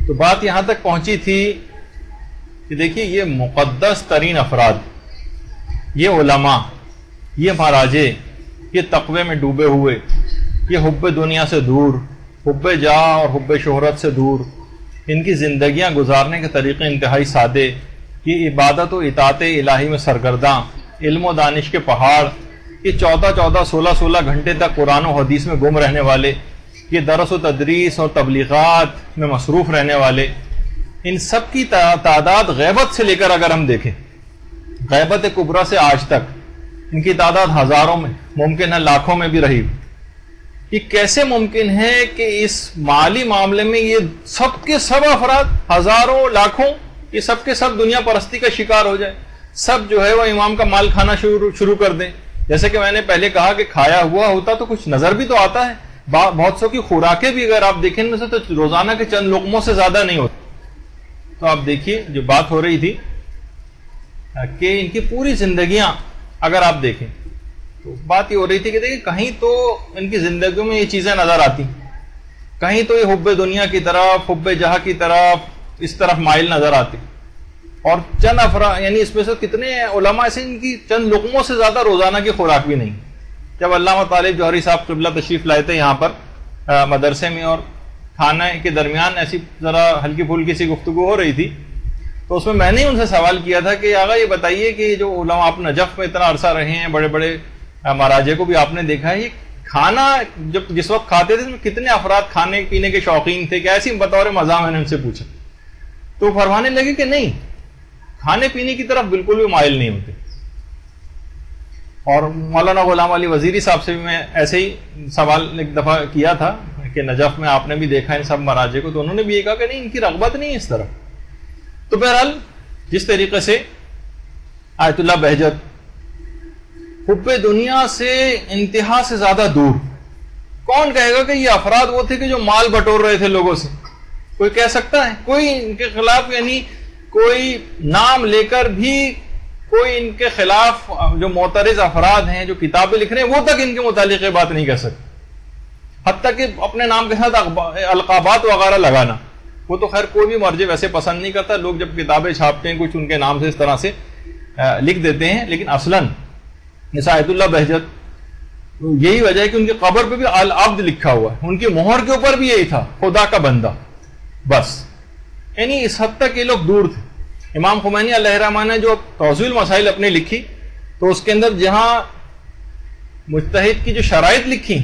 تو بات یہاں تک پہنچی تھی کہ دیکھیے یہ مقدس ترین افراد، یہ علماء، یہ مراجع، یہ تقوی میں ڈوبے ہوئے، یہ حب دنیا سے دور، حب جاہ اور حب شہرت سے دور، ان کی زندگیاں گزارنے کے طریقے انتہائی سادے، یہ عبادت و اطاعت الہی میں سرگرداں، علم و دانش کے پہاڑ، یہ 16 گھنٹے تک قرآن و حدیث میں گم رہنے والے، یہ درس و تدریس اور تبلیغات میں مصروف رہنے والے، ان سب کی تعداد غیبت سے لے کر اگر ہم دیکھیں، غیبت کبریٰ سے آج تک ان کی تعداد ہزاروں میں، ممکن ہے لاکھوں میں بھی رہی۔ یہ کیسے ممکن ہے کہ اس مالی معاملے میں یہ سب کے سب افراد، ہزاروں لاکھوں، یہ سب کے سب دنیا پرستی کا شکار ہو جائے، سب جو ہے وہ امام کا مال کھانا شروع کر دیں؟ جیسے کہ میں نے پہلے کہا کہ کھایا ہوا ہوتا تو کچھ نظر بھی تو آتا ہے، بہت سو کی خوراکیں بھی اگر آپ دیکھیں میں سے تو روزانہ کے چند لقموں سے زیادہ نہیں ہوتی۔ تو آپ دیکھیے جو بات ہو رہی تھی کہ ان کی پوری زندگیاں اگر آپ دیکھیں تو بات یہ ہو رہی تھی کہ دیکھیں کہیں تو ان کی زندگیوں میں یہ چیزیں نظر آتی، کہیں تو یہ حب دنیا کی طرف، حب جہاں کی طرف، اس طرف مائل نظر آتی، اور چند افراد یعنی اس میں سے کتنے علماء ایسے ان کی چند لقموں سے زیادہ روزانہ کی خوراک بھی نہیں۔ جب علامہ طالب جوہری صاحب قبلہ تشریف لائے تھے یہاں پر مدرسے میں، اور کھانے کے درمیان ایسی ذرا ہلکی پھلکی سی گفتگو ہو رہی تھی، تو اس میں نے ان سے سوال کیا تھا کہ آقا یہ بتائیے کہ جو علماء آپ نجف میں اتنا عرصہ رہے ہیں، بڑے بڑے مراجع کو بھی آپ نے دیکھا ہے، یہ کھانا جس وقت کھاتے تھے اس میں کتنے افراد کھانے پینے کے شوقین تھے؟ کہ ایسی بطور مزاح میں نے ان سے پوچھا، تو فرمانے لگے کہ نہیں، کھانے پینے کی طرف بالکل بھی مائل نہیں ہوتے۔ اور مولانا غلام علی وزیری صاحب سے بھی میں ایسے ہی سوال ایک دفعہ کیا تھا کہ نجف میں آپ نے بھی دیکھا ان سب مراجع کو، تو انہوں نے بھی یہ کہا کہ نہیں، ان کی رغبت نہیں ہے اس طرف۔ تو بہرحال جس طریقے سے آیت اللہ بہجت حب دنیا سے انتہا سے زیادہ دور، کون کہے گا کہ یہ افراد وہ تھے کہ جو مال بٹور رہے تھے لوگوں سے؟ کوئی کہہ سکتا ہے؟ کوئی ان کے خلاف یعنی کوئی نام لے کر بھی کوئی ان کے خلاف جو معترض افراد ہیں جو کتابیں لکھ رہے ہیں وہ تک ان کے متعلق یہ بات نہیں کہہ سکتے، حتیٰ کہ اپنے نام کے ساتھ القابات وغیرہ لگانا، وہ تو خیر کوئی بھی مرجع ویسے پسند نہیں کرتا، لوگ جب کتابیں چھاپتے ہیں کچھ ان کے نام سے اس طرح سے لکھ دیتے ہیں، لیکن اصلاً آیت اللہ بہجت یہی وجہ ہے کہ ان کی قبر پہ بھی العبد لکھا ہوا ہے، ان کی مہر کے اوپر بھی یہی تھا، خدا کا بندہ، بس یعنی اس حد تک یہ لوگ دور تھے۔ امام خمینی علیہ الرحمہ نے جو توضیح المسائل اپنی لکھی تو اس کے اندر جہاں مجتہد کی جو شرائط لکھی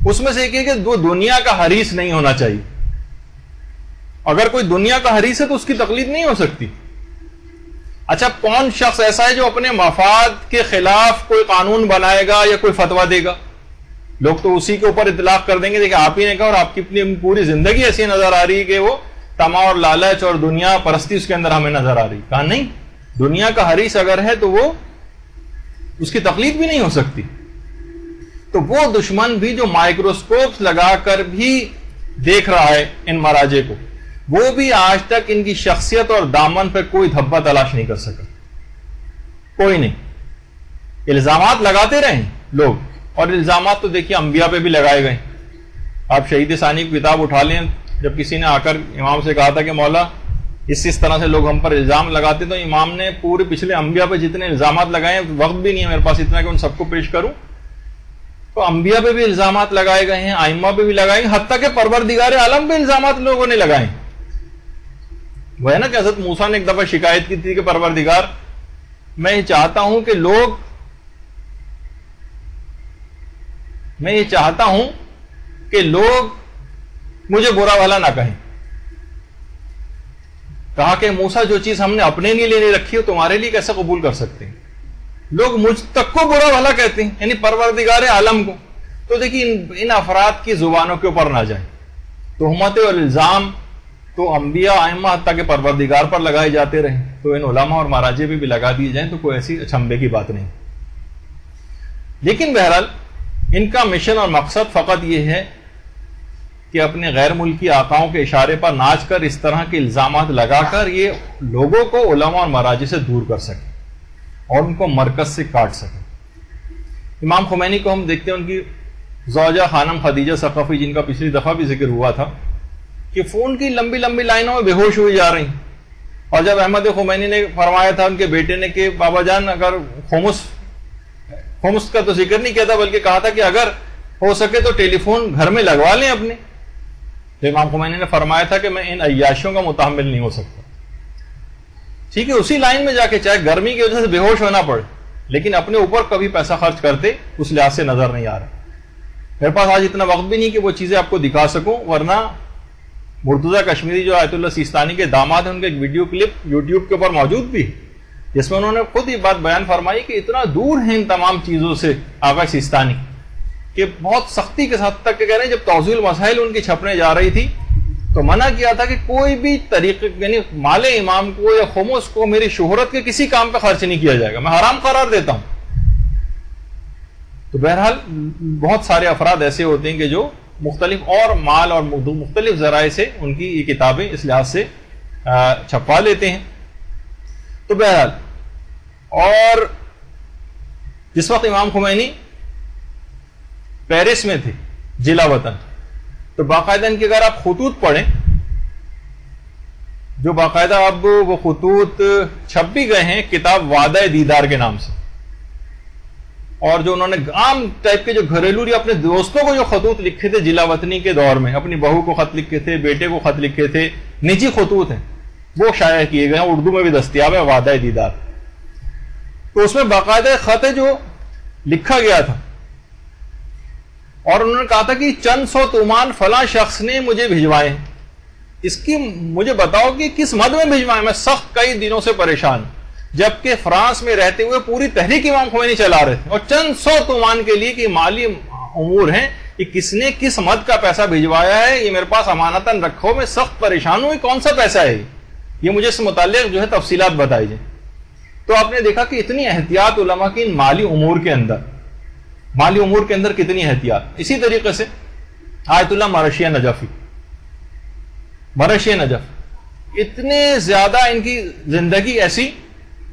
اس میں سے ایک ہے کہ وہ دنیا کا حریص نہیں ہونا چاہیے، اگر کوئی دنیا کا حریص ہے تو اس کی تقلید نہیں ہو سکتی۔ اچھا کون شخص ایسا ہے جو اپنے مفاد کے خلاف کوئی قانون بنائے گا یا کوئی فتویٰ دے گا؟ لوگ تو اسی کے اوپر اطلاق کر دیں گے، دیکھیں آپ ہی نے کہا، اور آپ کی اپنی پوری زندگی ایسی نظر آ رہی ہے کہ وہ طمع اور لالچ اور دنیا پرستی اس کے اندر ہمیں نظر آ رہی۔ کہا نہیں، دنیا کا حریص اگر ہے تو وہ اس کی تقلید بھی نہیں ہو سکتی۔ تو وہ دشمن بھی جو مائکروسکوپ لگا کر بھی دیکھ رہا ہے ان مراجع کو، وہ بھی آج تک ان کی شخصیت اور دامن پہ کوئی دھبا تلاش نہیں کر سکا، کوئی نہیں۔ الزامات لگاتے رہے لوگ، اور الزامات تو دیکھیے انبیاء پہ بھی لگائے گئے۔ آپ شہید ثانی کی کتاب اٹھا لیں، جب کسی نے آ کر امام سے کہا تھا کہ مولا اس طرح سے لوگ ہم پر الزام لگاتے، تو امام نے پورے پچھلے انبیاء پہ جتنے الزامات لگائے، وقت بھی نہیں ہے میرے پاس اتنا کہ ان سب کو پیش کروں، تو انبیاء پہ بھی الزامات لگائے گئے ہیں، ائمہ پہ بھی لگائے گئے، حتیٰ کہ پروردگار عالم پہ الزامات لوگوں نے لگائے۔ وہ ہے نا کہ حضرت موسیٰ نے ایک دفعہ شکایت کی تھی کہ پروردگار میں یہ چاہتا ہوں کہ لوگ مجھے برا بھلا نہ کہیں۔ کہا کہ موسیٰ جو چیز ہم نے اپنے لیے نہیں رکھی ہو تمہارے لیے کیسے قبول کر سکتے ہیں؟ لوگ مجھ تک کو برا بھلا کہتے ہیں، یعنی پروردگار عالم کو۔ تو دیکھیے ان افراد کی زبانوں کے اوپر نہ جائیں، تہمت اور الزام تو انبیاء ائمہ حتیٰ کہ پروردگار پر لگائے جاتے رہے، تو ان علماء اور مراجع پہ بھی لگا دیے جائیں تو کوئی ایسی اچنبے کی بات نہیں۔ لیکن بہرحال ان کا مشن اور مقصد فقط یہ ہے کہ اپنے غیر ملکی آقاؤں کے اشارے پر ناچ کر اس طرح کے الزامات لگا کر یہ لوگوں کو علماء اور مراجع سے دور کر سکے اور ان کو مرکز سے کاٹ سکے۔ امام خمینی کو ہم دیکھتے ہیں، ان کی زوجہ خانم خدیجہ ثقفی، جن کا پچھلی دفعہ بھی ذکر ہوا تھا، کہ فون کی لمبی لمبی لائنوں میں بے ہوش ہوئی جا رہی ہیں. اور جب احمد خمینی نے فرمایا تھا ان کے بیٹے نے کہ بابا جان اگر خمس کا تو ذکر نہیں کیا تھا بلکہ کہا تھا کہ اگر ہو سکے تو ٹیلی فون گھر میں لگوا لیں اپنے، تو امام خمینی نے فرمایا تھا کہ میں ان عیاشیوں کا متحمل نہیں ہو سکتا. ٹھیک ہے، اسی لائن میں جا کے چاہے گرمی کی وجہ سے بے ہوش ہونا پڑے لیکن اپنے اوپر کبھی پیسہ خرچ کرتے اس لحاظ سے نظر نہیں آ رہا. میرے پاس آج اتنا وقت بھی نہیں کہ وہ چیزیں آپ کو دکھا سکوں، ورنہ مرتضیٰ کشمیری جو آیت اللہ سیستانی کے داماد ہیں ان کے ایک ویڈیو کلپ یوٹیوب کے اوپر موجود بھی ہے جس میں انہوں نے خود یہ بات بیان فرمائی کہ اتنا دور ہیں ان تمام چیزوں سے آقا سیستانی کہ بہت سختی کے ساتھ تک کہ کہہ رہے ہیں جب توضیح المسائل ان کی چھپنے جا رہی تھی تو منع کیا تھا کہ کوئی بھی طریقے یعنی مال امام کو یا خمس کو میری شہرت کے کسی کام پہ خرچ نہیں کیا جائے گا، میں حرام قرار دیتا ہوں. تو بہرحال بہت سارے افراد ایسے ہوتے ہیں کہ جو مختلف اور مال اور مختلف ذرائع سے ان کی یہ کتابیں اس لحاظ سے چھپوا لیتے ہیں. تو بہرحال اور جس وقت امام خمینی پیرس میں تھے جلا وطن، تو باقاعدہ ان کے اگر آپ خطوط پڑھیں جو باقاعدہ اب وہ خطوط چھپ بھی گئے ہیں کتاب وعدہ دیدار کے نام سے، اور جو انہوں نے عام ٹائپ کے جو گھریلو یا اپنے دوستوں کو جو خطوط لکھے تھے جلا وطنی کے دور میں، اپنی بہو کو خط لکھے تھے، بیٹے کو خط لکھے تھے، نجی خطوط ہیں وہ شائع کیے گئے ہیں، اردو میں بھی دستیاب ہے وعدہ دیدار. تو اس میں باقاعدہ خط ہے جو لکھا گیا تھا اور انہوں نے کہا تھا کہ چند سو تومان فلاں شخص نے مجھے بھجوائے ہیں، اس کی مجھے بتاؤ کہ کس مد میں بھجوائے، میں سخت کئی دنوں سے پریشان ہوں. جبکہ فرانس میں رہتے ہوئے پوری تحریک امام خمینی چلا رہے تھے اور چند سو تومان کے لیے کہ مالی امور ہیں کہ کس نے کس مد کا پیسہ بھجوایا ہے یہ میرے پاس امانتاً رکھو، میں سخت پریشان ہوں، کون سا پیسہ ہے یہ مجھے اس متعلق جو ہے تفصیلات بتائی جائیں. تو آپ نے دیکھا کہ اتنی احتیاط علماء کی ان مالی امور کے اندر کتنی احتیاط. اسی طریقے سے آیت اللہ مرشی نجف اتنے زیادہ ان کی زندگی ایسی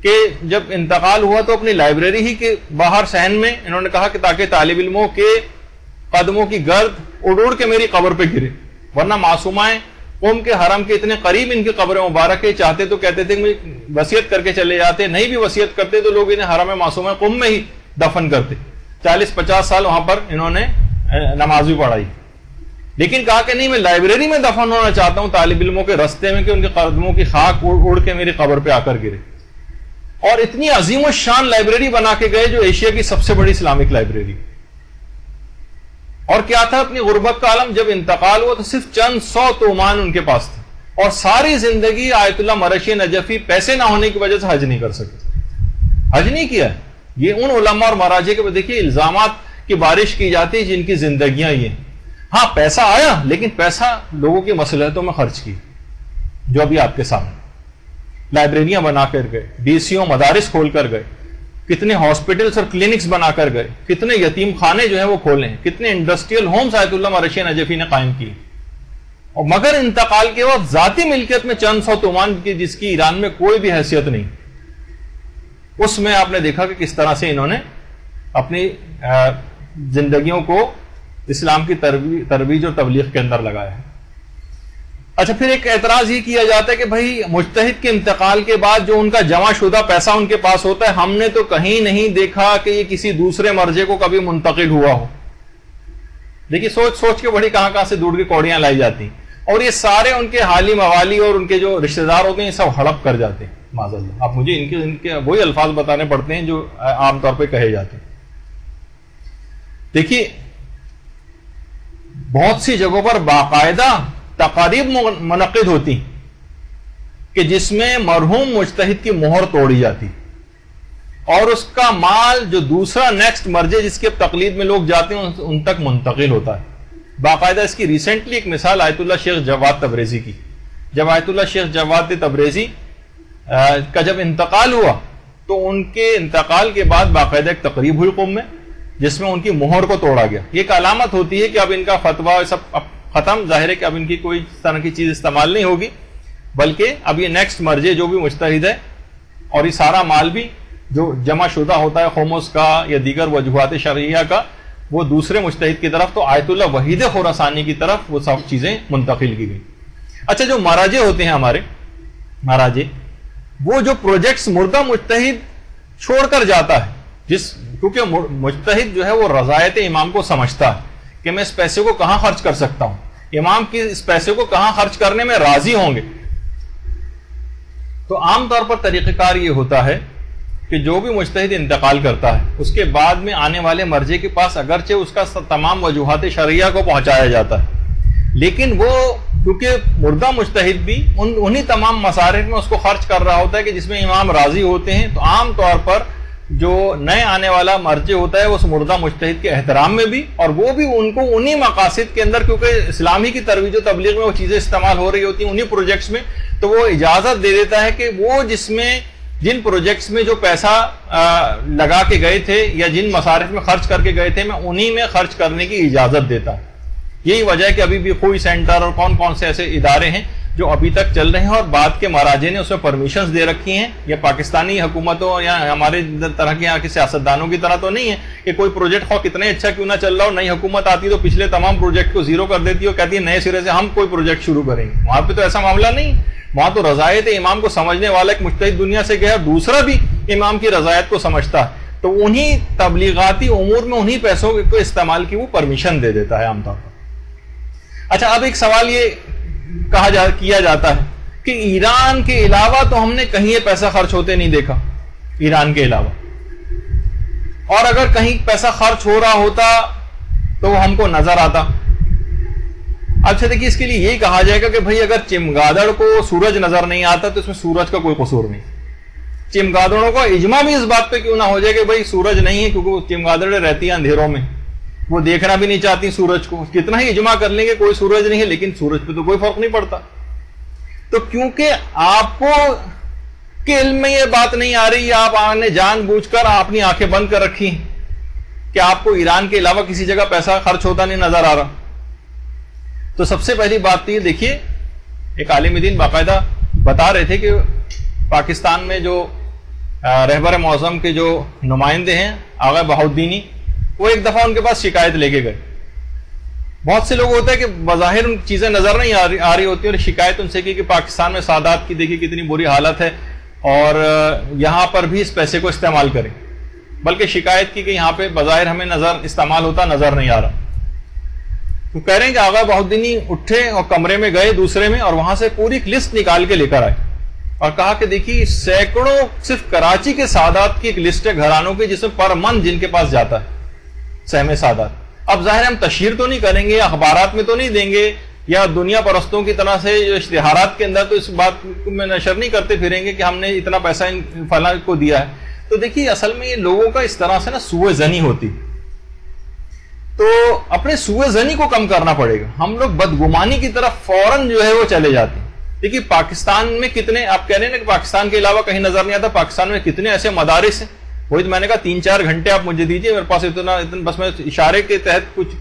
کہ جب انتقال ہوا تو اپنی لائبریری ہی کے باہر صحن میں انہوں نے کہا کہ تاکہ طالب علموں کے قدموں کی گرد اڑ کے میری قبر پہ گرے، ورنہ معصومائیں قوم کے حرم کے اتنے قریب ان کی قبر مبارک چاہتے تو کہتے تھے کہ وصیت کر کے چلے جاتے، نہیں بھی وصیت کرتے تو لوگ انہیں حرم معصومہ قوم میں ہی دفن کرتے. 40-50 سال وہاں پر انہوں نے نماز بھی پڑھائی، لیکن کہا کہ نہیں میں لائبریری میں دفن ہونا چاہتا ہوں طالب علموں کے رستے میں کہ ان کے قدموں کی خاک اڑ کے میری قبر پہ آ کر گرے. اور اتنی عظیم الشان لائبریری بنا کے گئے جو ایشیا کی سب سے بڑی اسلامک لائبریری. اور کیا تھا اپنی غربت کا عالم، جب انتقال ہوا تو صرف چند سو تومان ان کے پاس تھے اور ساری زندگی آیت اللہ مرشی نجفی پیسے نہ ہونے کی وجہ سے حج نہیں کر سکے، حج نہیں کیا. یہ ان علماء اور مراجع کے دیکھیے الزامات کی بارش کی جاتی ہے جن کی زندگیاں یہ ہیں. ہاں پیسہ آیا لیکن پیسہ لوگوں کی مصلحتوں میں خرچ کی، جو ابھی آپ کے سامنے لائبریریاں بنا کر گئے، ڈی سی او مدارس کھول کر گئے، کتنے ہاسپٹلز اور کلینکس بنا کر گئے، کتنے یتیم خانے جو ہیں وہ کھولے ہیں، کتنے انڈسٹریل ہومز آیت اللہ مرشی نجفی نے قائم کی. اور مگر انتقال کے وقت ذاتی ملکیت میں چند سو تومان کی جس کی ایران میں کوئی بھی حیثیت نہیں، اس میں آپ نے دیکھا کہ کس طرح سے انہوں نے اپنی زندگیوں کو اسلام کی ترویج اور تبلیغ کے اندر لگایا ہے. اچھا پھر ایک اعتراض یہ کیا جاتا ہے کہ بھائی مجتہد کے انتقال کے بعد جو ان کا جمع شدہ پیسہ ان کے پاس ہوتا ہے ہم نے تو کہیں نہیں دیکھا کہ یہ کسی دوسرے مرجع کو کبھی منتقل ہوا ہو. دیکھیے سوچ سوچ کے بڑی کہاں سے دودھ کی کوڑیاں لائی جاتی ہیں اور یہ سارے ان کے حالی موالی اور ان کے جو رشتہ دار ہوتے ہیں یہ سب ہڑپ کر جاتے ہیں. معاذ اللہ آپ مجھے ان کے وہی الفاظ بتانے پڑتے ہیں جو عام طور پہ کہے جاتے ہیں. دیکھیے بہت سی جگہوں پر باقاعدہ تقاریب منعقد ہوتی کہ جس میں مرحوم مجتہد کی مہر توڑی جاتی اور اس کا مال جو دوسرا نیکسٹ مرجع جس کے تقلید میں لوگ جاتے ہیں ان تک منتقل ہوتا ہے. باقاعدہ اس کی ریسنٹلی ایک مثال آیت اللہ شیخ جواد تبریزی کی. جب آیت اللہ شیخ جواد تبریزی کا جب انتقال ہوا تو ان کے انتقال کے بعد باقاعدہ ایک تقریب ہوئی قوم میں جس میں ان کی مہر کو توڑا گیا. یہ ایک علامت ہوتی ہے کہ اب ان کا فتویٰ سب ختم، ظاہر ہے کہ اب ان کی کوئی اس طرح کی چیز استعمال نہیں ہوگی بلکہ اب یہ نیکسٹ مرجع جو بھی مجتہد ہے اور یہ سارا مال بھی جو جمع شدہ ہوتا ہے خمس کا یا دیگر وجوہات شرعیہ کا وہ دوسرے مجتہد کی طرف تو آیت اللہ وحید خراسانی کی طرف وہ سب چیزیں منتقل کی گئی. اچھا جو مراجع ہوتے ہیں ہمارے مراجع، وہ جو پروجیکٹس مردہ مجتہد چھوڑ کر جاتا ہے، کیونکہ مجتہد جو ہے وہ رضایت امام کو سمجھتا ہے کہ میں اس پیسے کو کہاں خرچ کر سکتا ہوں، امام کی اس پیسے کو کہاں خرچ کرنے میں راضی ہوں گے. تو عام طور پر طریقہ کار یہ ہوتا ہے کہ جو بھی مجتہد انتقال کرتا ہے اس کے بعد میں آنے والے مرجع کے پاس اگرچہ اس کا تمام وجوہات شرعیہ کو پہنچایا جاتا ہے، لیکن وہ کیونکہ مردہ مجتہد بھی انہی تمام مصارف میں اس کو خرچ کر رہا ہوتا ہے کہ جس میں امام راضی ہوتے ہیں، تو عام طور پر جو نئے آنے والا مرجع ہوتا ہے اس مردہ مجتہد کے احترام میں بھی، اور وہ بھی ان کو انہی مقاصد کے اندر، کیونکہ اسلامی کی ترویج و تبلیغ میں وہ چیزیں استعمال ہو رہی ہوتی ہیں انہی پروجیکٹس میں، تو وہ اجازت دے دیتا ہے کہ وہ جن پروجیکٹس میں جو پیسہ لگا کے گئے تھے یا جن مصارف میں خرچ کر کے گئے تھے میں انہی میں خرچ کرنے کی اجازت دیتا ہے. یہی وجہ ہے کہ ابھی بھی خوئی سینٹر اور کون کون سے ایسے ادارے ہیں جو ابھی تک چل رہے ہیں اور بعد کے مراجع نے اس میں پرمیشنز دے رکھی ہیں. یہ پاکستانی حکومتوں یا ہمارے طرح کے یہاں کے سیاستدانوں کی طرح تو نہیں ہے کہ کوئی پروجیکٹ خواہ کتنے اچھا کیوں نہ چل رہا ہو، نئی حکومت آتی تو پچھلے تمام پروجیکٹ کو زیرو کر دیتی ہے اور کہتی ہے نئے سرے سے ہم کوئی پروجیکٹ شروع کریں گے. وہاں پہ تو ایسا معاملہ نہیں ہے. وہاں تو رضایت امام کو سمجھنے والا ایک مجتہد دنیا سے گیا، دوسرا بھی امام کی رضایت کو سمجھتا ہے، تو انہی تبلیغاتی امور میں انہی پیسوں کو استعمال کی وہ پرمیشن دے دیتا ہے عام طور پر. اچھا اب ایک سوال یہ کیا جاتا ہے کہ ایران کے علاوہ تو ہم نے کہیں یہ پیسہ خرچ ہوتے نہیں دیکھا، ایران کے علاوہ، اور اگر کہیں پیسہ خرچ ہو رہا ہوتا تو وہ ہم کو نظر آتا. اچھا دیکھیے اس کے لیے یہی کہا جائے گا کہ بھائی اگر چمگادڑ کو سورج نظر نہیں آتا تو اس میں سورج کا کوئی قصور نہیں. چمگادڑوں کا اجماع بھی اس بات پہ کیوں نہ ہو جائے کہ بھائی سورج نہیں ہے، کیونکہ چمگادڑیں رہتی ہیں اندھیروں میں، وہ دیکھنا بھی نہیں چاہتی سورج کو، کتنا ہی اجماع کر لیں گے کوئی سورج نہیں ہے، لیکن سورج پہ تو کوئی فرق نہیں پڑتا. تو کیونکہ آپ کو کے علم میں یہ بات نہیں آ رہی، آپ نے جان بوجھ کر اپنی آنکھیں بند کر رکھی کہ آپ کو ایران کے علاوہ کسی جگہ پیسہ خرچ ہوتا نہیں نظر آ رہا. تو سب سے پہلی بات تو یہ دیکھیے، ایک عالم دین باقاعدہ بتا رہے تھے کہ پاکستان میں جو رہبر معظم کے جو نمائندے ہیں آغا بہاؤدینی، وہ ایک دفعہ ان کے پاس شکایت لے کے گئے. بہت سے لوگ ہوتے ہیں کہ بظاہر ان چیزیں نظر نہیں آ رہی ہوتی، اور شکایت ان سے کی کہ پاکستان میں سادات کی دیکھیے کتنی بری حالت ہے اور یہاں پر بھی اس پیسے کو استعمال کریں، بلکہ شکایت کی کہ یہاں پہ بظاہر ہمیں استعمال ہوتا نظر نہیں آ رہا. تو کہہ رہے ہیں کہ آغا بہاؤدینی اٹھے اور کمرے میں گئے دوسرے میں، اور وہاں سے پوری ایک لسٹ نکال کے لے کر آئے اور کہا کہ دیکھیے سینکڑوں صرف کراچی کے سادات کی ایک لسٹ ہے گھرانوں کی جس میں پر منتھ جن کے پاس جاتا ہے سہم سادات. اب ظاہر ہم تشہیر تو نہیں کریں گے، اخبارات میں تو نہیں دیں گے، یا دنیا پرستوں کی طرح سے جو اشتہارات کے اندر تو اس بات میں نشر نہیں کرتے پھریں گے کہ ہم نے اتنا پیسہ فلاں کو دیا ہے. تو دیکھیے اصل میں یہ لوگوں کا اس طرح سے نا سوء ظنی ہوتی، تو اپنے سوء ظنی کو کم کرنا پڑے گا. ہم لوگ بدگمانی کی طرف فوراً جو ہے وہ چلے جاتے ہیں. دیکھیے پاکستان میں کتنے، آپ کہہ رہے ہیں نا کہ پاکستان کے علاوہ کہیں نظر نہیں آتا، پاکستان میں کتنے ایسے مدارس ہیں. وہی میں نے کہا 3-4 گھنٹے آپ مجھے دیجیے، میرے پاس اتنا بس میں اشارے کے تحت کچھ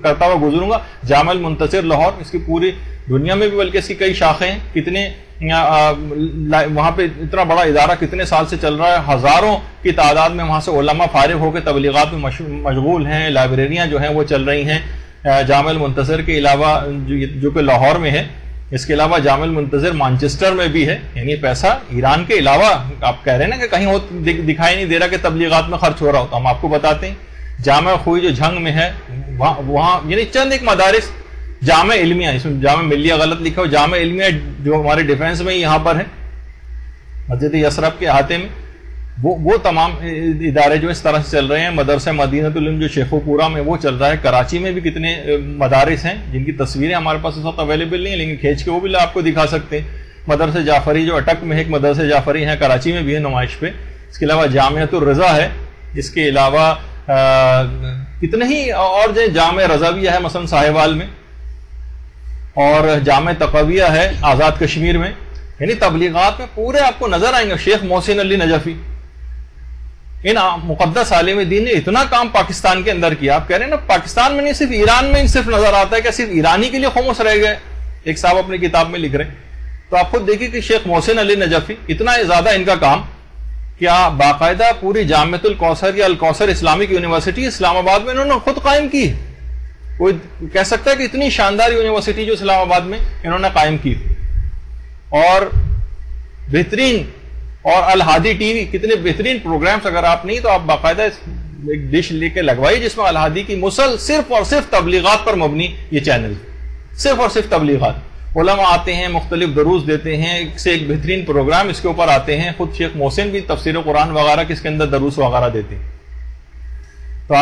کرتا ہوا گزروں گا. جامع المنتصر لاہور، اس کی پوری دنیا میں بھی بلکہ اس کی کئی شاخیں ہیں، کتنے وہاں پہ اتنا بڑا ادارہ کتنے سال سے چل رہا ہے، ہزاروں کی تعداد میں وہاں سے علماء فارغ ہو کے تبلیغات میں مشغول ہیں، لائبریریاں جو ہیں وہ چل رہی ہیں. جامع المنتصر کے علاوہ جو کہ لاہور میں ہے، اس کے علاوہ جامع المنتظر مانچسٹر میں بھی ہے. یعنی پیسہ ایران کے علاوہ آپ کہہ رہے ہیں نا کہ کہیں دکھائی نہیں دے رہا کہ تبلیغات میں خرچ ہو رہا ہو، تو ہم آپ کو بتاتے ہیں. جامع خوئی جو جھنگ میں ہے وہاں یعنی چند ایک مدارس، جامع علمیہ، اس میں جامع ملیہ غلط لکھا ہو، جامع علمیہ جو ہمارے ڈیفینس میں یہاں پر ہے مسجد یثرب کے احاطے میں، وہ تمام ادارے جو اس طرح سے چل رہے ہیں. مدرسہ مدینہ العلم جو شیخو پورہ میں وہ چل رہا ہے. کراچی میں بھی کتنے مدارس ہیں جن کی تصویریں ہمارے پاس اس وقت اویلیبل نہیں ہیں، لیکن کھینچ کے وہ بھی آپ کو دکھا سکتے ہیں. مدرسہ جعفری جو اٹک میں ہے، ایک مدرسہ جعفری ہے کراچی میں بھی ہے نمائش پہ. اس کے علاوہ جامعۃ الرضا ہے، اس کے علاوہ کتنے ہی اور جو جامع رضویہ ہے مثلا ساہیوال میں، اور جامع تقویہ ہے آزاد کشمیر میں. یعنی تبلیغات میں پورے آپ کو نظر آئیں گے. شیخ محسن علی نجفی، ان مقدس عالم دین نے اتنا کام پاکستان کے اندر کیا. آپ کہہ رہے ہیں نا پاکستان میں نہیں، صرف ایران میں صرف نظر آتا ہے کہ صرف ایرانی کے لیے خاموش رہ گئے. ایک صاحب اپنی کتاب میں لکھ رہے ہیں، تو آپ خود دیکھیے کہ شیخ محسن علی نجفی اتنا زیادہ ان کا کام کیا باقاعدہ پوری جامعۃ الکوثر یا الکوثر اسلامک یونیورسٹی اسلام آباد میں انہوں نے خود قائم کی. کوئی کہہ سکتا ہے کہ اتنی شاندار یونیورسٹی جو اسلام آباد میں انہوں نے قائم کی، اور بہترین، اور الہادی ٹی وی، کتنے بہترین پروگرامز، اگر آپ نہیں تو آپ باقاعدہ ایک ڈش لے کے لگوائیے جس میں الہادی کی صرف اور صرف تبلیغات پر مبنی یہ چینل، صرف اور صرف تبلیغات، علماء آتے ہیں، مختلف دروس دیتے ہیں، ایک سے ایک بہترین پروگرام اس کے اوپر آتے ہیں، خود شیخ محسن بھی تفسیر قرآن وغیرہ کس کے اندر دروس وغیرہ دیتے ہیں۔ تو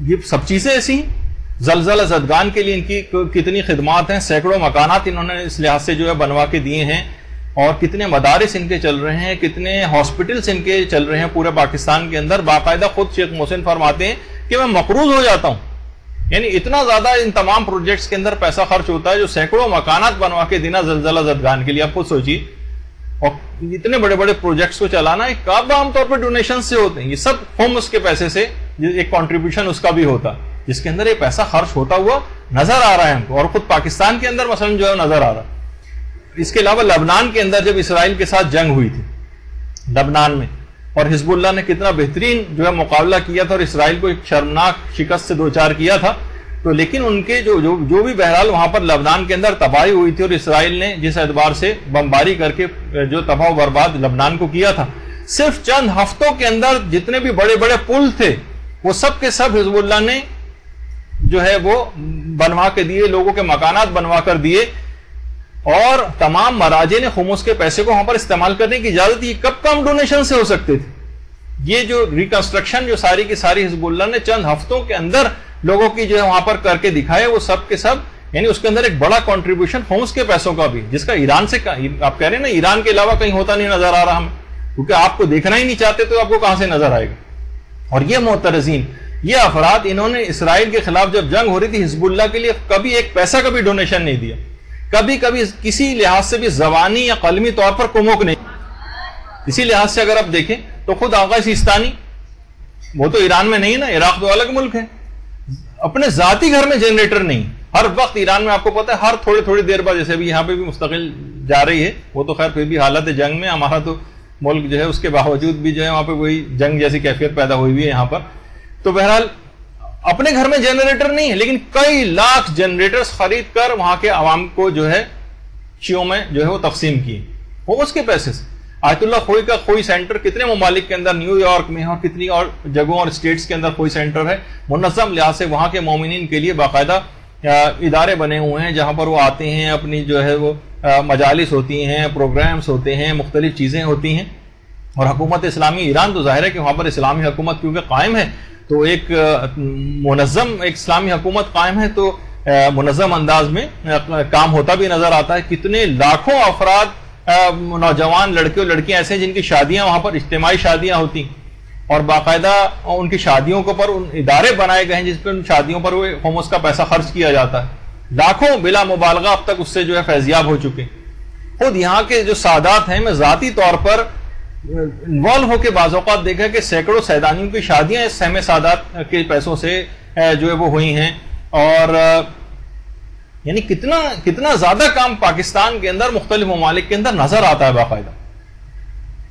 یہ سب چیزیں ایسی ہیں۔ زلزلہ زدگان کے لیے ان کی کتنی خدمات ہیں، سینکڑوں مکانات انہوں نے اس لحاظ سے جو ہے بنوا کے دیے ہیں، اور کتنے مدارس ان کے چل رہے ہیں، کتنے ہاسپٹلس ان کے چل رہے ہیں پورے پاکستان کے اندر۔ باقاعدہ خود شیخ محسن فرماتے ہیں کہ میں مقروض ہو جاتا ہوں، یعنی اتنا زیادہ ان تمام پروجیکٹس کے اندر پیسہ خرچ ہوتا ہے جو سینکڑوں مکانات بنوا کے دینا زلزلہ زدگان کے لیے، آپ خود سوچیے، اور اتنے بڑے بڑے پروجیکٹس کو چلانا ایک کعبہ عام طور پر ڈونیشن سے ہوتے ہیں، یہ سب خمس کے پیسے سے ایک کنٹریبیوشن اس کا بھی ہوتا ہے، جس کے اندر یہ پیسہ خرچ ہوتا ہوا نظر آ رہا ہے ہم کو، اور خود پاکستان کے اندر مثلا جو ہے نظر آ رہا ہے۔ اس کے علاوہ لبنان کے اندر جب اسرائیل کے ساتھ جنگ ہوئی تھی لبنان میں، اور حزب اللہ نے کتنا بہترین جو ہے مقابلہ کیا تھا اور اسرائیل کو ایک شرمناک شکست سے دوچار کیا تھا، تو لیکن ان کے جو بھی بہرحال وہاں پر لبنان کے اندر تباہی ہوئی تھی، اور اسرائیل نے جس اعتبار سے بمباری کر کے جو تباہ و برباد لبنان کو کیا تھا، صرف چند ہفتوں کے اندر جتنے بھی بڑے بڑے پل تھے وہ سب کے سب حزب اللہ نے جو ہے وہ بنوا کے دیے، لوگوں کے مکانات بنوا کر دیے، اور تمام مراجع نے خمس کے پیسے کو وہاں پر استعمال کرنے کی اجازت دی۔ کب کم ڈونیشن سے ہو سکتے تھے؟ یہ جو ریکنسٹرکشن جو ساری کی ساری حزب اللہ نے چند ہفتوں کے اندر لوگوں کی جو ہے وہاں پر کر کے دکھائے، وہ سب کے سب، یعنی اس کے اندر ایک بڑا کنٹریبیوشن خمس کے پیسوں کا بھی، جس کا ایران سے آپ کہہ رہے ہیں نا ایران کے علاوہ کہیں ہوتا نہیں نظر آ رہا ہمیں، کیونکہ آپ کو دیکھنا ہی نہیں چاہتے تو آپ کو کہاں سے نظر آئے گا۔ اور یہ معترضین، یہ افراد، انہوں نے اسرائیل کے خلاف جب جنگ ہو رہی تھی حزب اللہ کے لیے کبھی ایک پیسہ کبھی ڈونیشن نہیں دیا، کبھی کسی لحاظ سے بھی زبانی یا قلمی طور پر کمک نہیں۔ اسی لحاظ سے اگر آپ دیکھیں تو خود آغا سیستانی، وہ تو ایران میں نہیں نا، عراق تو الگ ملک ہے، اپنے ذاتی گھر میں جنریٹر نہیں، ہر وقت ایران میں آپ کو پتا ہے ہر تھوڑی دیر بعد، جیسے بھی یہاں پہ بھی مستقل جا رہی ہے، وہ تو خیر پھر بھی حالت جنگ میں، ہمارا تو ملک جو ہے اس کے باوجود بھی جو ہے وہاں پہ وہی جنگ جیسی کیفیت پیدا ہوئی ہوئی ہے یہاں پر۔ تو بہرحال اپنے گھر میں جنریٹر نہیں ہے، لیکن کئی لاکھ جنریٹرز خرید کر وہاں کے عوام کو جو ہے شیعوں میں جو ہے وہ تقسیم کیے، وہ اس کے پیسے سے۔ آیت اللہ خوئی کا خوئی سینٹر کتنے ممالک کے اندر، نیو یارک میں اور کتنی اور جگہوں اور اسٹیٹس کے اندر خوئی سینٹر ہے، منظم لحاظ سے وہاں کے مومنین کے لیے باقاعدہ ادارے بنے ہوئے ہیں جہاں پر وہ آتے ہیں، اپنی جو ہے وہ مجالس ہوتی ہیں، پروگرامز ہوتے ہیں، مختلف چیزیں ہوتی ہیں۔ اور حکومت اسلامی ایران تو ظاہر ہے کہ وہاں پر اسلامی حکومت کیونکہ قائم ہے، تو ایک منظم ایک اسلامی حکومت قائم ہے، تو منظم انداز میں کام ہوتا بھی نظر آتا ہے۔ کتنے لاکھوں افراد، نوجوان لڑکے اور لڑکیاں ایسے ہیں جن کی شادیاں وہاں پر اجتماعی شادیاں ہوتی ہیں، اور باقاعدہ ان کی شادیوں کے اوپر ادارے بنائے گئے ہیں جس پہ ان شادیوں پر وہ خمس کا پیسہ خرچ کیا جاتا ہے۔ لاکھوں بلا مبالغہ اب تک اس سے جو ہے فیضیاب ہو چکے۔ خود یہاں کے جو سادات ہیں، میں ذاتی طور پر انوالو ہو کے بعض اوقات دیکھا کہ سینکڑوں سیدانیوں کی شادیاں اس سہم سادات کے پیسوں سے جو ہے وہ ہوئی ہیں، اور یعنی کتنا زیادہ کام پاکستان کے اندر مختلف ممالک کے اندر نظر آتا ہے باقاعدہ۔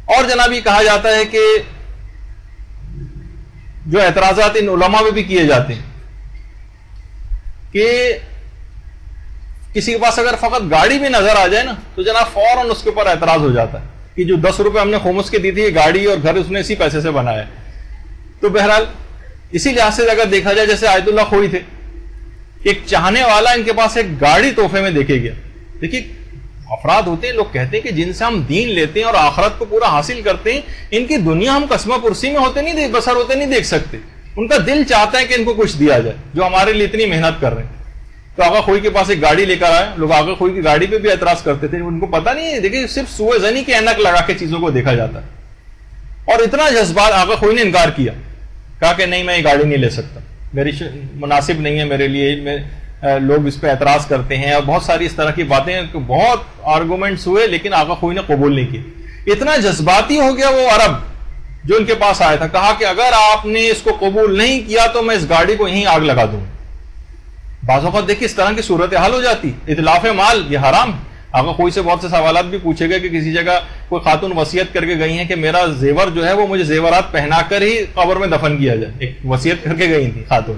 اور جناب یہ کہا جاتا ہے کہ جو اعتراضات ان علماء میں بھی کیے جاتے ہیں کہ کسی کے پاس اگر فقط گاڑی بھی نظر آ جائے نا تو جناب فوراً اس کے اوپر اعتراض ہو جاتا ہے کہ جو 10 روپے ہم نے خمس کے دی تھی، یہ گاڑی اور گھر اس نے اسی پیسے سے بنایا ہے۔ تو بہرحال اسی لحاظ سے اگر دیکھا جائے، جیسے آیت اللہ خوئی تھے، ایک چاہنے والا ان کے پاس ایک گاڑی تحفے میں دیکھے گیا۔ دیکھیے افراد ہوتے ہیں، لوگ کہتے ہیں کہ جن سے ہم دین لیتے ہیں اور آخرت کو پورا حاصل کرتے ہیں، ان کی دنیا ہم قسمہ پرسی میں ہوتے نہیں بسر ہوتے نہیں دیکھ سکتے، ان کا دل چاہتا ہے کہ ان کو کچھ دیا جائے جو ہمارے لیے اتنی محنت کر رہے ہیں۔ تو آغا خوئی کے پاس ایک گاڑی لے کر آئے، لوگ آغا خوئی کی گاڑی پہ بھی اعتراض کرتے تھے، ان کو پتہ نہیں ہے، دیکھیں صرف سوء ظنی کے اینک لگا کے چیزوں کو دیکھا جاتا ہے۔ اور اتنا جذبات آغا خوئی نے انکار کیا، کہا کہ نہیں میں یہ گاڑی نہیں لے سکتا، میری مناسب نہیں ہے میرے لیے، لوگ اس پہ اعتراض کرتے ہیں، اور بہت ساری اس طرح کی باتیں، بہت آرگومنٹس ہوئے، لیکن آغا خوئی نے قبول نہیں کی۔ اتنا جذباتی ہو گیا وہ عرب جو ان کے پاس آیا تھا، کہا کہ اگر آپ نے اس کو قبول نہیں کیا تو میں اس گاڑی کو یہیں آگ لگا دوں۔ بعض اوقات دیکھیے اس طرح کی صورتحال ہو جاتی، اتلاف مال یہ حرام ہے۔ آغا خوئی سے بہت سے سوالات بھی پوچھے گئے کہ کسی جگہ کوئی خاتون وصیت کر کے گئی ہیں کہ میرا زیور جو ہے وہ مجھے زیورات پہنا کر ہی قبر میں دفن کیا جائے، ایک وصیت کر کے گئی تھی خاتون،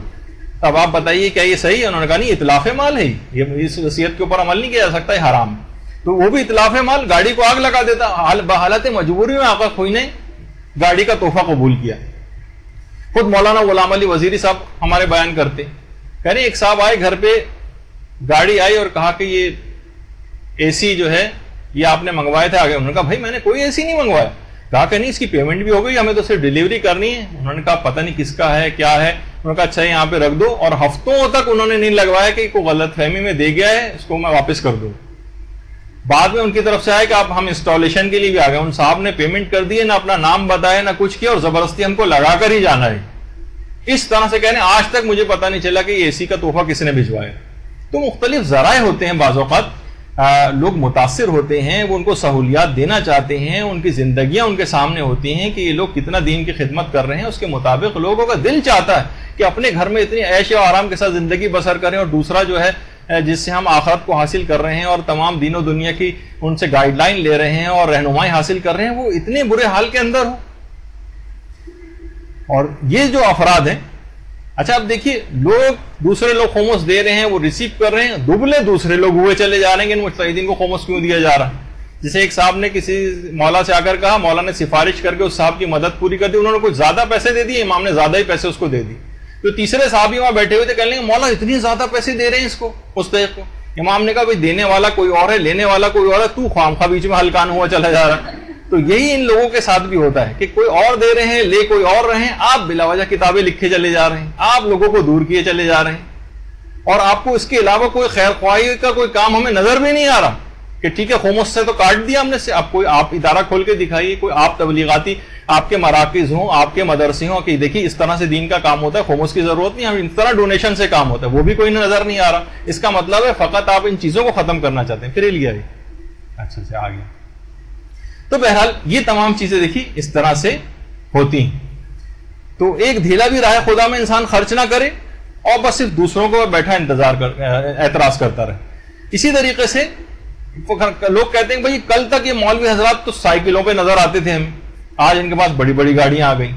اب آپ بتائیے کیا یہ صحیح ہے؟ انہوں نے کہا نہیں، اتلاف مال ہے، یہ اس وصیت کے اوپر عمل نہیں کیا جا سکتا، یہ حرام. تو وہ بھی اتلاف مال، گاڑی کو آگ لگا دیتا. بحالت مجبوری میں آقا خوئی نے گاڑی کا تحفہ قبول کیا. خود مولانا غلام علی وزیری صاحب ہمارے بیان کرتے، کہہ رہے ایک صاحب آئے گھر پہ، گاڑی آئی اور کہا کہ یہ اے سی جو ہے یہ آپ نے منگوائے تھے. آگے انہوں نے کہا بھائی میں نے کوئی اے سی نہیں منگوایا. کہا کہ نہیں، اس کی پیمنٹ بھی ہو گئی، ہمیں تو صرف ڈیلیوری کرنی ہے. انہوں نے کہا پتہ نہیں کس کا ہے کیا ہے. انہوں نے کہا اچھا یہاں پہ رکھ دو، اور ہفتوں تک انہوں نے نہیں لگوایا کہ کوئی غلط فہمی میں دے گیا ہے، اس کو میں واپس کر دوں. بعد میں ان کی طرف سے آئے کہ آپ ہم انسٹالیشن کے لیے بھی آ گئے. ان صاحب نے پیمنٹ کر دی ہے، نہ اپنا نام بتایا نہ کچھ کیا، اور زبردستی ہم کو لگا کر ہی جانا ہے. اس طرح سے کہنے آج تک مجھے پتہ نہیں چلا کہ یہ اے سی کا تحفہ کس نے بھجوایا. تو مختلف ذرائع ہوتے ہیں، بعض اوقات لوگ متاثر ہوتے ہیں، وہ ان کو سہولیات دینا چاہتے ہیں، ان کی زندگیاں ان کے سامنے ہوتی ہیں کہ یہ لوگ کتنا دین کی خدمت کر رہے ہیں، اس کے مطابق لوگوں کا دل چاہتا ہے کہ اپنے گھر میں اتنی عیش و آرام کے ساتھ زندگی بسر کریں، اور دوسرا جو ہے جس سے ہم آخرت کو حاصل کر رہے ہیں اور تمام دین و دنیا کی ان سے گائیڈ لائن لے رہے ہیں اور رہنمائی حاصل کر رہے ہیں، وہ اتنے برے حال کے اندر ہو. اور یہ جو افراد ہیں، اچھا اب دیکھیے، لوگ دوسرے لوگ خمس دے رہے ہیں، وہ ریسیو کر رہے ہیں، دبلے دوسرے لوگ ہوئے چلے جا رہے ہیں کہ ان مجتہدین کو خمس کیوں دیا جا رہا ہے. جسے ایک صاحب نے کسی مولا سے آ کر کہا، مولا نے سفارش کر کے اس صاحب کی مدد پوری کر دی، انہوں نے کچھ زیادہ پیسے دے دیے، امام نے زیادہ ہی پیسے اس کو دے دی. تو تیسرے صاحب ہی وہاں بیٹھے ہوئے تھے، کہنے لگے مولا اتنی زیادہ پیسے دے رہے ہیں اس کو، مستحق کو. امام نے کہا بھائی دینے والا کوئی اور ہے، لینے والا کوئی اور ہے، تو خواہ بیچ میں ہلکان ہوا چلا جا رہا ہے. تو یہی ان لوگوں کے ساتھ بھی ہوتا ہے کہ کوئی اور دے رہے ہیں، لے کوئی اور رہے ہیں، آپ بلا وجہ کتابیں لکھے چلے جا رہے ہیں، آپ لوگوں کو دور کیے چلے جا رہے ہیں، اور آپ کو اس کے علاوہ کوئی خیر خواہی کا کوئی کام ہمیں نظر بھی نہیں آ رہا کہ ٹھیک ہے خمس سے تو کاٹ دیا ہم نے سے، اب کوئی آپ ادارہ کھول کے دکھائیے، کوئی آپ تبلیغاتی آپ کے مراکز ہوں، آپ کے مدرسے ہوں کہ دیکھیے اس طرح سے دین کا کام ہوتا ہے، خمس کی ضرورت نہیں، ہم اس طرح ڈونیشن سے کام ہوتا ہے، وہ بھی کوئی نظر نہیں آ رہا. اس کا مطلب ہے فقط آپ ان چیزوں کو ختم کرنا چاہتے ہیں. پھر لیا اچھا سے آ گیا. تو بہرحال یہ تمام چیزیں دیکھیے اس طرح سے ہوتی ہیں. تو ایک ڈھیلا بھی راہ خدا میں انسان خرچ نہ کرے اور بس صرف دوسروں کو بیٹھا اعتراض کرتا رہے. اسی طریقے سے لوگ کہتے ہیں بھائی کل تک یہ مولوی حضرات تو سائیکلوں پہ نظر آتے تھے ہمیں، آج ان کے پاس بڑی بڑی گاڑیاں آ گئی.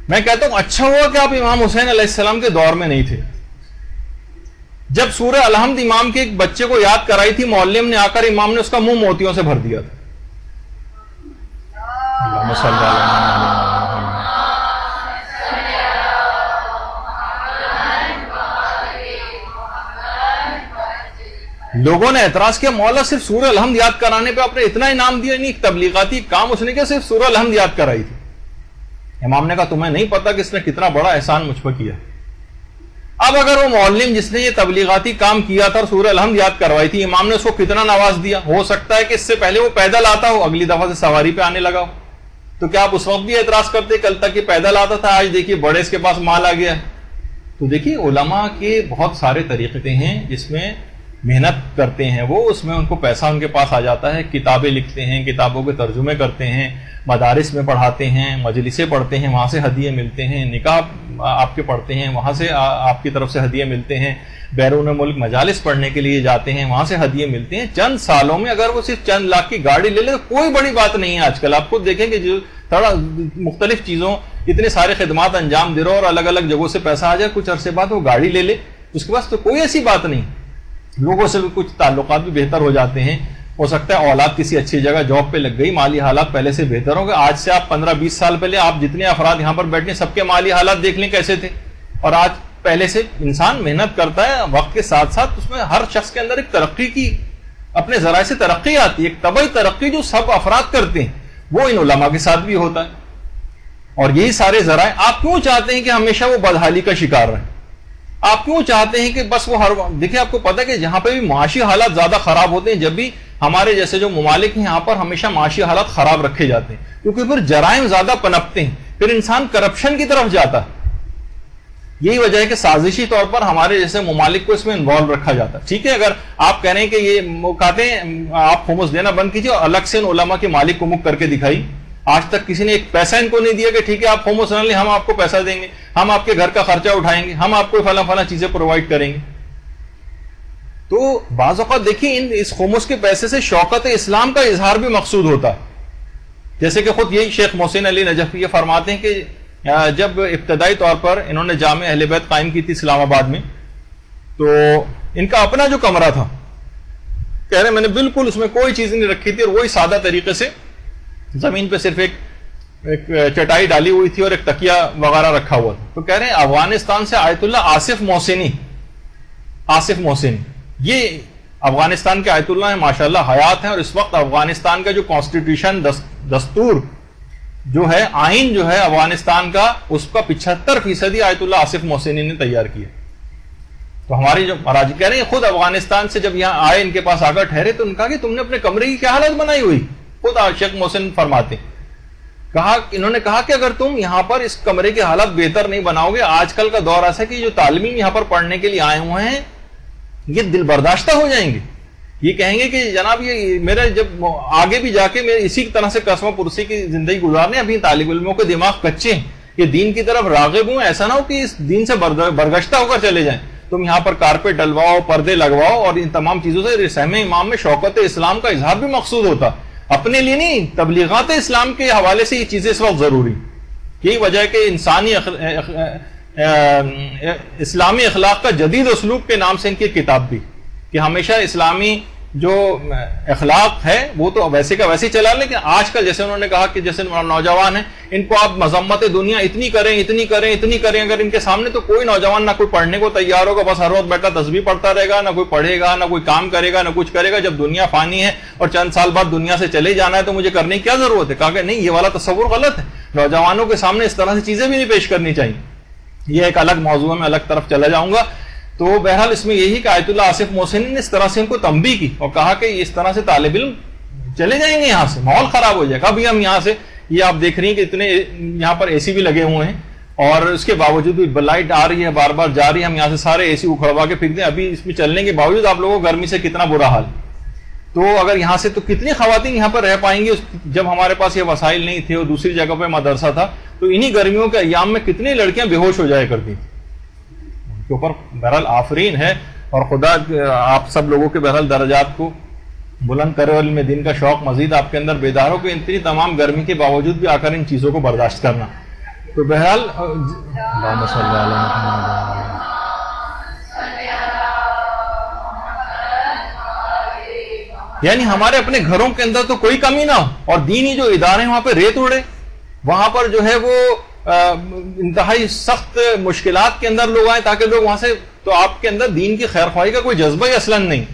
میں کہتا ہوں اچھا ہوا کہ آپ امام حسین علیہ السلام کے دور میں نہیں تھے. جب سورہ الحمد امام کے ایک بچے کو یاد کرائی تھی، معلم نے آ کر امام نے اس کا منہ موتیوں سے بھر دیا تھا. اللہم صلی اللہ علیہ وسلم. لوگوں نے اعتراض کیا مولا صرف سورہ الحمد یاد کرانے پہ آپ نے اتنا انعام دیا، نہیں ایک تبلیغاتی کام اس نے کیا صرف سورہ الحمد یاد کرائی تھی. امام نے کہا تمہیں نہیں پتا کہ اس نے کتنا بڑا احسان مجھ پر کیا. اب اگر وہ معلم جس نے یہ تبلیغاتی کام کیا تھا اور سورہ الحمد یاد کروائی تھی، امام نے اس کو کتنا نواز دیا، ہو سکتا ہے کہ اس سے پہلے وہ پیدل آتا ہو، اگلی دفعہ سے سواری پہ آنے لگا ہو، تو کیا آپ اس وقت بھی اعتراض کرتے؟ کل تک یہ پیدل آتا تھا، آج دیکھیے بڑے اس کے پاس مال آ گیا ہے. تو دیکھیے علماء کے بہت سارے طریقے ہیں جس میں محنت کرتے ہیں وہ، اس میں ان کو پیسہ ان کے پاس آ جاتا ہے، کتابیں لکھتے ہیں، کتابوں کے ترجمے کرتے ہیں، مدارس میں پڑھاتے ہیں، مجلسیں پڑھتے ہیں، وہاں سے ہدیے ملتے ہیں، نکاح آپ کے پڑھتے ہیں، وہاں سے آپ کی طرف سے ہدیے ملتے ہیں، بیرون ملک مجالس پڑھنے کے لیے جاتے ہیں، وہاں سے ہدیے ملتے ہیں. چند سالوں میں اگر وہ صرف چند لاکھ کی گاڑی لے لے تو کوئی بڑی بات نہیں ہے. آج کل آپ خود دیکھیں کہ جو تھوڑا مختلف چیزوں اتنے سارے خدمات انجام دے رہا اور الگ الگ جگہوں سے پیسہ آ جائے، کچھ عرصے بعد وہ گاڑی لے لے، اس کے پاس تو کوئی ایسی بات نہیں. لوگوں سے بھی کچھ تعلقات بھی بہتر ہو جاتے ہیں، ہو سکتا ہے اولاد کسی اچھی جگہ جاب پہ لگ گئی، مالی حالات پہلے سے بہتر ہو گئے. آج سے آپ 15-20 سال پہلے آپ جتنے افراد یہاں پر بیٹھے سب کے مالی حالات دیکھ لیں کیسے تھے، اور آج پہلے سے انسان محنت کرتا ہے وقت کے ساتھ ساتھ، اس میں ہر شخص کے اندر ایک ترقی کی اپنے ذرائع سے ترقی آتی ہے، ایک طبعی ترقی جو سب افراد کرتے ہیں وہ ان علماء کے ساتھ بھی ہوتا ہے. اور یہی سارے ذرائع آپ کیوں چاہتے ہیں کہ ہمیشہ وہ بدحالی کا شکار رہیں؟ آپ کیوں چاہتے ہیں کہ بس وہ ہر دیکھیں آپ کو پتہ ہے کہ جہاں پہ بھی معاشی حالات زیادہ خراب ہوتے ہیں، جب بھی ہمارے جیسے جو ممالک ہیں یہاں پر ہمیشہ معاشی حالات خراب رکھے جاتے ہیں، کیونکہ پھر جرائم زیادہ پنپتے ہیں، پھر انسان کرپشن کی طرف جاتا ہے. یہی وجہ ہے کہ سازشی طور پر ہمارے جیسے ممالک کو اس میں انوالو رکھا جاتا ہے. ٹھیک ہے، اگر آپ کہہ رہے ہیں کہ یہ کہتے ہیں آپ خمس دینا بند کیجیے اور الگ سے ان علماء کے مالک کو مک کر کے دکھائی، آج تک کسی نے ایک پیسہ ان کو نہیں دیا کہ ٹھیک ہے آپ خمس نہ لیں، ہم آپ کو پیسہ دیں گے، ہم آپ کے گھر کا خرچہ اٹھائیں گے، ہم آپ کو فلاں چیزیں پرووائڈ کریں گے. تو بعض اوقات دیکھیے اس خمس کے پیسے سے شوکت اسلام کا اظہار بھی مقصود ہوتا ہے. جیسے کہ خود یہی شیخ محسن علی نجفی یہ فرماتے ہیں کہ جب ابتدائی طور پر انہوں نے جامع اہل بیت قائم کی تھی اسلام آباد میں، تو ان کا اپنا جو کمرہ تھا، کہہ رہے میں نے بالکل اس میں کوئی چیز نہیں رکھی تھی، اور وہی سادہ طریقے سے زمین پہ صرف ایک چٹائی ڈالی ہوئی تھی اور ایک تکیہ وغیرہ رکھا ہوا تھا. تو کہہ رہے ہیں افغانستان سے آیت اللہ آصف محسنی یہ افغانستان کے آیت اللہ ہیں، ماشاءاللہ حیات ہیں، اور اس وقت افغانستان کا جو کانسٹیٹیوشن دستور جو ہے، آئین جو ہے افغانستان کا، اس کا 75% آیت اللہ آصف محسنی نے تیار کیا. تو ہماری جو مراجع کہہ رہے ہیں خود افغانستان سے جب یہاں آئے، ان کے پاس آ کر ٹھہرے، تو ان کہا کہ تم نے اپنے کمرے کی کیا حالت بنائی ہوئی. خود شیخ محسن فرماتے انہوں نے کہا کہ اگر تم یہاں پر اس کمرے کی حالت بہتر نہیں بناؤ گے، آج کل کا دور ایسا کہ جو طالبین یہاں پر پڑھنے کے لیے آئے ہوئے ہیں یہ دل برداشتہ ہو جائیں گے، یہ کہیں گے کہ جناب یہ میرے جب آگے بھی جا کے میں اسی طرح سے قسم و پرسی کی زندگی گزارنے، ابھی طالب علموں کے دماغ کچے ہیں، یہ دین کی طرف راغب ہوں، ایسا نہ ہو کہ اس دین سے برگشتہ ہو کر چلے جائیں. تم یہاں پر کارپیٹ ڈلواؤ، پردے لگواؤ، اور ان تمام چیزوں سے رسم امام میں شوکت اسلام کا اظہار بھی مقصود ہوتا، اپنے لیے نہیں، تبلیغات اسلام کے حوالے سے یہ چیزیں اس وقت ضروری. یہی وجہ ہے کہ انسانی اسلامی اخلاق کا جدید اسلوب کے نام سے ان کی کتاب بھی، کہ ہمیشہ اسلامی جو اخلاق ہے وہ تو ویسے کا ویسے چلا، لیکن آج کل جیسے انہوں نے کہا کہ جیسے نوجوان ہیں ان کو آپ مذمت دنیا اتنی کریں، اگر ان کے سامنے تو کوئی نوجوان نہ کوئی پڑھنے کو تیار ہوگا، بس ہر وقت بیٹھا تسبیح پڑھتا رہے گا، نہ کوئی پڑھے گا، نہ کوئی کام کرے گا، نہ کچھ کرے گا. جب دنیا فانی ہے اور چند سال بعد دنیا سے چلے جانا ہے تو مجھے کرنے کی کیا ضرورت ہے. کہا کہ نہیں، یہ والا تصور غلط ہے، نوجوانوں کے سامنے اس طرح سے چیزیں بھی نہیں پیش کرنی چاہیے. یہ ایک الگ موضوع ہے، میں الگ طرف چلا جاؤں گا. تو بہرحال اس میں یہی کہ آیت اللہ آصف محسنی نے اس طرح سے ان کو تنبیہ کی اور کہا کہ اس طرح سے طالب علم چلے جائیں گے، یہاں سے ماحول خراب ہو جائے گا. ابھی ہم یہاں سے یہ آپ دیکھ رہی ہیں کہ اتنے یہاں پر اے سی بھی لگے ہوئے ہیں، اور اس کے باوجود بھی لائٹ آ رہی ہے، بار بار جا رہی ہے، ہم یہاں سے سارے اے سی اکھڑوا کے پھینک دیں. ابھی اس میں چلنے کے باوجود آپ لوگوں کو گرمی سے کتنا برا حال. تو اگر یہاں سے تو کتنی خواتین یہاں پر رہ پائیں گی. جب ہمارے پاس یہ وسائل نہیں تھے اور دوسری جگہ پہ مدرسہ تھا، تو انہی گرمیوں کے ایام میں کتنی لڑکیاں بے ہوش ہو جایا کرتی تھیں. کے اوپر بہرحال آفرین ہے، اور خدا آپ سب لوگوں کے بہرحال درجات کو بلند کرے، اور علم دین کا شوق مزید آپ کے اندر بیدار ہو کہ اتنی تمام گرمی کے باوجود بھی آ کر ان چیزوں کو برداشت کرنا. تو بہرحال اللہم صلی علی محمد. یعنی ہمارے اپنے گھروں کے اندر تو کوئی کمی نہ ہو، اور دینی جو ادارے ہیں وہاں پہ ریت اڑے، وہاں پر جو ہے وہ انتہائی سخت مشکلات کے اندر لوگ آئیں تاکہ لوگ وہاں سے، تو آپ کے اندر دین کی خیر خواہی کا کوئی جذبہ ہی اصلاً نہیں.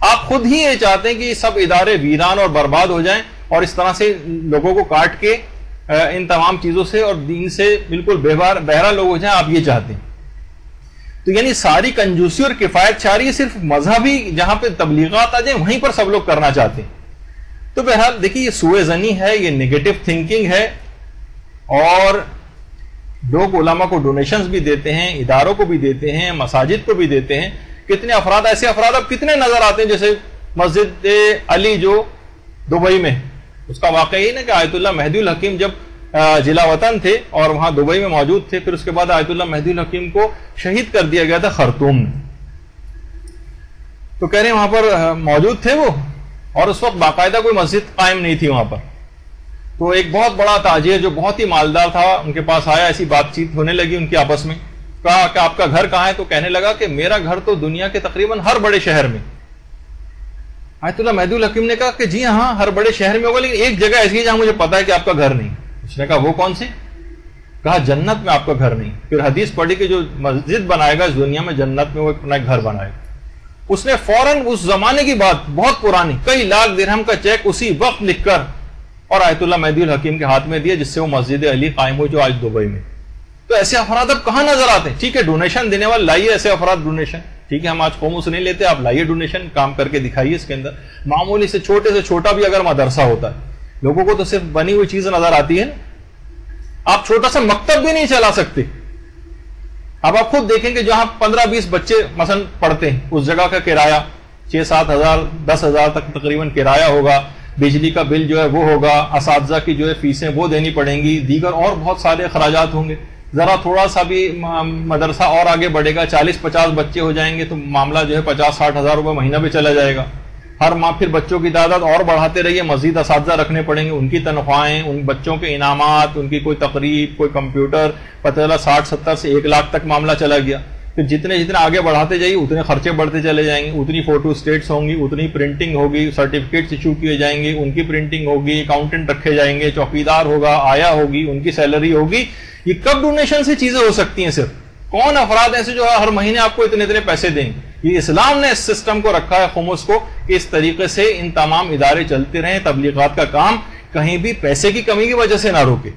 آپ خود ہی یہ چاہتے ہیں کہ یہ سب ادارے ویران اور برباد ہو جائیں، اور اس طرح سے لوگوں کو کاٹ کے ان تمام چیزوں سے اور دین سے بالکل بہرا لوگ ہو جائیں، آپ یہ چاہتے ہیں. تو یعنی ساری کنجوسی اور کفایت چاری صرف مذہبی جہاں پہ تبلیغات آ جائیں وہیں پر سب لوگ کرنا چاہتے ہیں. تو بہرحال دیکھیے یہ سوء ظنی ہے، یہ نیگیٹو تھنکنگ ہے. اور لوگ علماء کو ڈونیشنز بھی دیتے ہیں، اداروں کو بھی دیتے ہیں، مساجد کو بھی دیتے ہیں. کتنے افراد، ایسے افراد اب کتنے نظر آتے ہیں، جیسے مسجد علی جو دبئی میں، اس کا واقعہ یہ نا کہ آیت اللہ مہدی الحکیم جب جلا وطن تھے اور وہاں دبئی میں موجود تھے، پھر اس کے بعد آیت اللہ مہدی الحکیم کو شہید کر دیا گیا تھا خرطوم میں. تو کہہ رہے ہیں وہاں پر موجود تھے وہ، اور اس وقت باقاعدہ کوئی مسجد قائم نہیں تھی وہاں پر. تو ایک بہت بڑا تاجر جو بہت ہی مالدار تھا ان کے پاس آیا، ایسی بات چیت ہونے لگی ان کی آپس میں. کہا کہ آپ کا گھر کہاں ہے؟ تو کہنے لگا کہ میرا گھر تو دنیا کے تقریباً ہر بڑے شہر میں. آیت اللہ مہدی الحکیم نے کہا کہ جی ہاں ہر بڑے شہر میں ہوگا، لیکن ایک جگہ ایسی ہے جہاں مجھے پتا ہے کہ آپ کا گھر نہیں. اس نے کہا وہ کون سی؟ کہا جنت میں آپ کا گھر نہیں. پھر حدیث پڑھی کہ جو مسجد بنائے گا اس دنیا میں، جنت میں وہ اپنا گھر بنائے گا. اس نے فوراً اس زمانے کی بات بہت پرانی کئی لاکھ درہم کا چیک اسی وقت لکھ کر اور آیت اللہ مہدی الحکیم کے ہاتھ میں دیا، جس سے وہ مسجد علی قائم ہوئی جو آج دبئی میں. تو ایسے افراد اب کہاں نظر آتے ہیں؟ ٹھیک ہے ڈونیشن دینے والے لائیے ایسے افراد ڈونیشن، ٹھیک ہے ہم آج قوموں سے نہیں لیتے، آپ لائیے ڈونیشن، کام کر کے دکھائیے. اس کے اندر معمولی سے چھوٹا بھی اگر مدرسہ ہوتا ہے، لوگوں کو تو صرف بنی ہوئی چیز نظر آتی ہے نا. آپ چھوٹا سا مکتب بھی نہیں چلا سکتے. اب آپ خود دیکھیں کہ جہاں 15-20 بچے مثلا پڑھتے ہیں، اس جگہ کا کرایہ 6-7 ہزار 10 ہزار تک تقریباً کرایہ ہوگا، بجلی کا بل جو ہے وہ ہوگا، اساتذہ کی جو ہے فیسیں وہ دینی پڑیں گی، دیگر اور بہت سارے اخراجات ہوں گے. ذرا تھوڑا سا بھی مدرسہ اور آگے بڑھے گا، 40-50 بچے ہو جائیں گے تو معاملہ جو ہے 50-60 ہزار روپے مہینہ پہ چلا جائے گا. ہر ماہ پھر بچوں کی تعداد اور بڑھاتے رہیے, مزید اساتذہ رکھنے پڑیں گے, ان کی تنخواہیں, ان بچوں کے انعامات, ان کی کوئی تقریب, کوئی کمپیوٹر, پتہ چلا 60-70 سے 1 لاکھ تک معاملہ چلا گیا. پھر جتنے آگے بڑھاتے جائیے اتنے خرچے بڑھتے چلے جائیں گے, اتنی فوٹو اسٹیٹس ہوں گی, اتنی پرنٹنگ ہوگی, سرٹیفکیٹس ایشو کیے جائیں گے, ان کی پرنٹنگ ہوگی, اکاؤنٹنٹ رکھے جائیں گے, چوکیدار ہوگا, آیا ہوگی, ان کی سیلری ہوگی. یہ کب ڈونیشن سے چیزیں ہو سکتی ہیں؟ صرف کون افراد ایسے جو ہر مہینے آپ کو اتنے پیسے دیں گے؟ یہ اسلام نے اس سسٹم کو رکھا ہے خمس کو کہ اس طریقے سے ان تمام ادارے چلتے رہیں, تبلیغات کا کام کہیں بھی پیسے کی کمی کی وجہ سے نہ روکے.